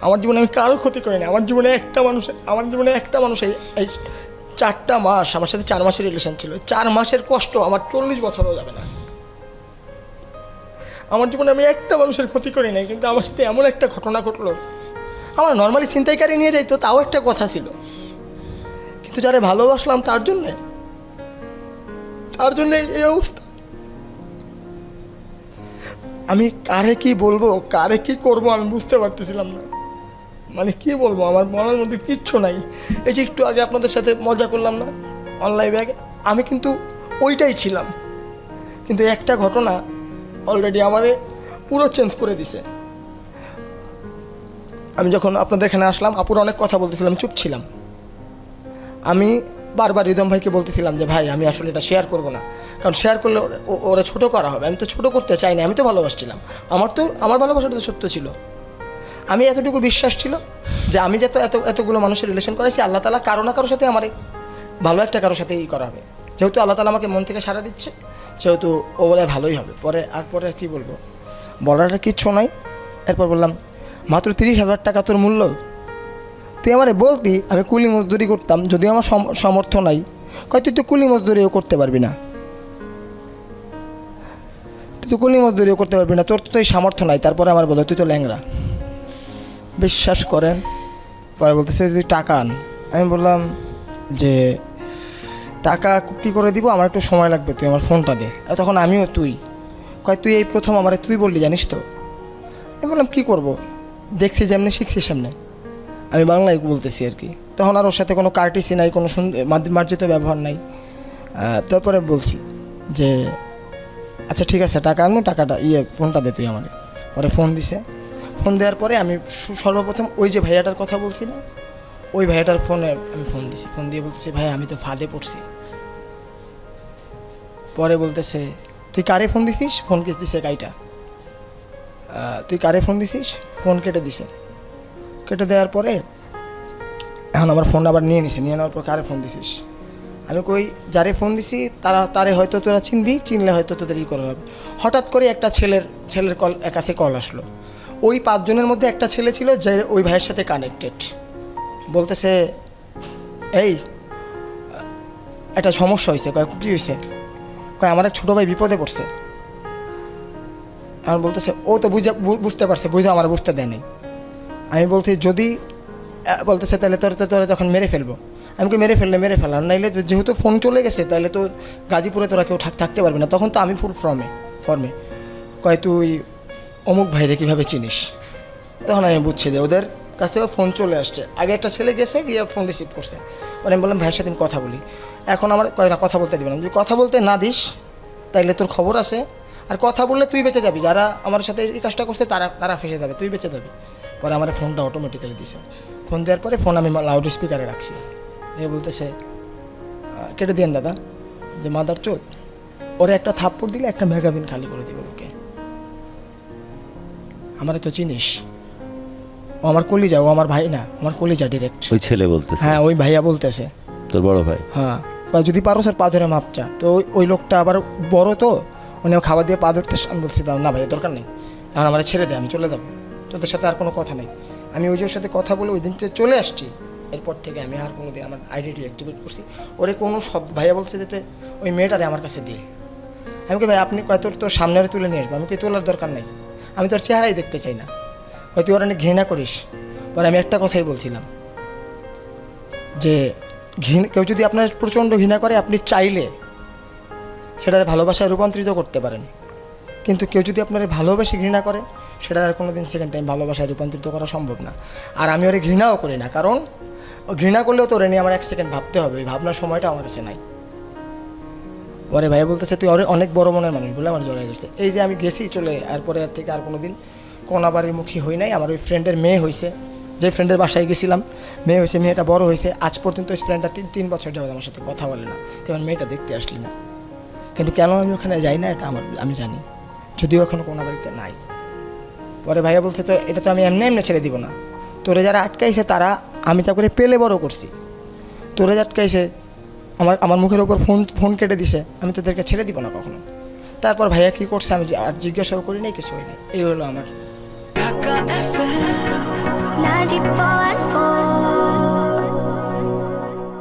আমার জীবনে আমি কারো ক্ষতি করিনি। আমার জীবনে একটা মানুষ এই 4টা মাস আমার সাথে 4 মাসের রিলেশন ছিল। 4 মাসের কষ্ট আমার 40 বছরও যাবে না। আমার জীবনে আমি একটা মানুষের ক্ষতি করি নাই, কিন্তু আমার সাথে এমন একটা ঘটনা ঘটলো। আমার নর্মালি ছিনতাইকারী নিয়ে যাইতো, তাও একটা কথা ছিল, কিন্তু যারা ভালোবাসলাম তার জন্যে এই অবস্থা। আমি কারে কি বলবো, কারে কি করবো আমি বুঝতে পারতেছিলাম না। মানে কি বলবো, আমার মনের মধ্যে কিচ্ছু নাই। এই যে একটু আগে আপনাদের সাথে মজা করলাম না অনলাইন ব্যাগে, আমি কিন্তু ওইটাই ছিলাম। কিন্তু একটা ঘটনা অলরেডি আমারে পুরো চেঞ্জ করে দিছে। আমি যখন আপনাদের এখানে আসলাম, আপুর অনেক কথা বলতেছিলাম, চুপ ছিলাম। আমি বারবার রিদম ভাইকে বলতেছিলাম যে ভাই আমি আসলে এটা শেয়ার করবো না, কারণ শেয়ার করলে ওরা ছোটো করা হবে। আমি তো ছোটো করতে চাই না, আমি তো ভালোবাসছিলাম। আমার ভালোবাসাটা তো সত্য ছিল। আমি এতটুকু বিশ্বাস ছিল যে আমি যত এতগুলো মানুষের রিলেশন করেছি, আল্লাহ তাআলা কারো না কারোর সাথে আমার ভালো একটা কারোর সাথে করা হবে। যেহেতু আল্লাহ তাআলা আমাকে মন থেকে সাড়া দিচ্ছে, সেহেতু ও বলে ভালোই হবে। পরে আর কী বলবো, বলার কিচ্ছু নাই। এরপর বললাম, মাত্র 30,000 টাকা তোর মূল্য, তুই আমারে বলতি আমি কুলি মজদুরি করতাম, যদিও আমার সামর্থ্য নাই। কয় তুই তো কুলি মজদুরিও করতে পারবি না, তোর তো এই সামর্থ্য নাই। তারপরে আমার বলে তুই তো ল্যাংরা। বিশ্বাস করেন, পরে বলতেছে তুই টাকা আন। আমি বললাম যে টাকা কী করে দিব, আমার একটু সময় লাগবে, তুই আমার ফোনটা দে। তখন আমিও তুই তুই এই প্রথম আমারে তুই বললি, জানিস তো। আমি বললাম কী করবো, দেখছি যেমনি শিখছি সামনে, আমি বাংলায় বলতেছি আর কি। তখন আর ওর সাথে কোনো কার্টিসি নাই, কোনো মার্জিত ব্যবহার নাই। তারপরে বলছি যে আচ্ছা ঠিক আছে টাকা আনবো, টাকাটা ফোনটা দে তুই আমাকে। পরে ফোন দিছে। ফোন দেওয়ার পরে আমি সর্বপ্রথম ওই যে ভাইয়াটার কথা বলছি না, ওই ভাইয়াটার ফোনে আমি ফোন দিছি। ফোন দিয়ে বলতেছি ভাই আমি তো ফাঁদে পড়ছি। পরে বলতেছে তুই কারে ফোন দিছিস, ফোন কেটে দিছে গাইটা, তুই কারে ফোন দিছিস, ফোন কেটে দিছে। কেটে দেওয়ার পরে এখন আমার ফোন আবার নিয়ে নিছে। নিয়ে নেওয়ার পর কারে ফোন দিছিস, আমি কই যারে ফোন দিছি তারে হয়তো তোরা চিনবি, চিনলে হয়তো তোদের করা হবে। হঠাৎ করে একটা ছেলের কাছে কল আসলো। ওই 5 জনের মধ্যে একটা ছেলে ছিল যে ওই ভাইয়ের সাথে কানেক্টেড। বলতেছে এই একটা সমস্যা হয়েছে। কী হয়েছে? আমার এক ছোটো ভাই বিপদে পড়ছে। আমার বলতেছে ও তো বুঝতে পারছে, আমার বুঝতে দেয়নি। আমি বলছি যদি বলতেছে তাহলে তোরা তখন মেরে ফেলবো। আমি মেরে ফেল, আর নাইলে যেহেতু ফোন চলে গেছে তাহলে তো গাজীপুরে তোরা কেউ থাকতে পারবি না। তখন তো আমি ফুল ফর্মে কয় তুই অমুক ভাইরে কীভাবে চিনিস। তখন আমি বুঝছি যে ওদের কাছেও ফোন চলে আসছে। আগে একটা ছেলে গেছে, গিয়ে ফোন রিসিভ করছে। মানে আমি বললাম ভাইয়ের সাথে আমি কথা বলি। এখন আমার কয় না, কথা বলতে দিবে না। যদি কথা বলতে না দিস তাইলে তোর খবর আছে, আর কথা বললে তুই বেঁচে যাবি, যারা আমার সাথে এই কাজটা করছে তারা ফেসে যাবে, তুই বেঁচে যাবি। পরে আমার ফোনটা অটোমেটিক্যালি দিছে। ফোন দেওয়ার পরে ফোন আমি লাউড স্পিকারে রাখছি। এ বলতেছে কেটে দিন দাদা, যে মাদার চোদ, ওরে একটা থাপ্পড় দিলে একটা ম্যাগাজিন খালি করে দিব ওকে। আমারে তো চিনিস, ও আমার কলিজা, ও আমার ভাই না, আমার কলিজা ডিরেক্ট। ওই ছেলে বলতেছে? হ্যাঁ ওই ভাইয়া বলতেছে, তোর বড় ভাই। হ্যাঁ যদি পারো স্যার পা ধরে মাপ চা। তো ওই লোকটা আবার বড়, তো উনি খাবার দিয়ে পা ধরতে। আমি বলছি না ভাই দরকার নেই, এখন আমার ছেড়ে দে, আমি চলে যাবো, তোদের সাথে আর কোনো কথা নেই। আমি ওই জোর সাথে কথা বলে ওই দিনটা চলে আসছি। এরপর থেকে আমি আর কোনো দিন আমার আইডি ডিঅ্যাক্টিভেট করছি। ওরে কোনো সব ভাইয়া বলছে যেতে ওই মেয়েটারে আমার কাছে দিয়ে। আমি কি ভাই আপনি কয় তোর সামনে আরে তুলে নিয়ে আসবো। আমি কি তোলার দরকার নেই, আমি তোর চেহারাই দেখতে চাই না। কয় তুই ওরা অনেক ঘৃণা করিস। পরে আমি একটা কথাই বলছিলাম যে কেউ যদি আপনার প্রচণ্ড ঘৃণা করে, আপনি চাইলে সেটা ভালোবাসায় রূপান্তরিত করতে পারেন, কিন্তু কেউ যদি আপনার ভালোবেসে ঘৃণা করে, সেটা আর কোনো দিন সেকেন্ড টাইম ভালোবাসায় রূপান্তরিত করা সম্ভব না। আর আমি ওরে ঘৃণাও করি না, কারণ ঘৃণা করলেও তো ওরে নিয়ে আমার 1 সেকেন্ড ভাবতে হবে, ওই ভাবনার সময়টা আমার কাছে নাই। পরে ভাই বলতেছে তুই অনেক বড় মনের মানুষ বলে আমার জড়াই গেছে। এই যে আমি গেছি চলে, এরপরে আর থেকে আর কোনো দিন কোনাবাড়ির মুখী হই নাই। আমার ওই ফ্রেন্ডের মেয়ে হয়েছে, যে ফ্রেন্ডের বাসায় গেছিলাম, মেয়ে হয়েছে, মেয়েটা বড় হয়েছে। আজ পর্যন্ত ওই ফ্রেন্ডটা 3 বছর যাবে আমার সাথে কথা বলে না। তুই আমার মেয়েটা দেখতে আসলি না, কিন্তু কেন আমি ওখানে যাই না এটা আমি জানি, যদিও এখন কোনাবাড়িতে নাই। পরে ভাইয়া বলছে তো এটা তো আমি এমনি ছেড়ে দিব না। তোরে যারা আটকাইছে তারা আমি তা করে পেলে বড় করছি, তোরে যে আটকাইছে আমার মুখের ওপর ফোন কেটে দিছে, আমি তোদেরকে ছেড়ে দিব না কখনো। তারপর ভাইয়া কী করছে আমি আর জিজ্ঞাসাও করি নাই, কিছু হয় নাই। এই হলো আমার। Najib 414.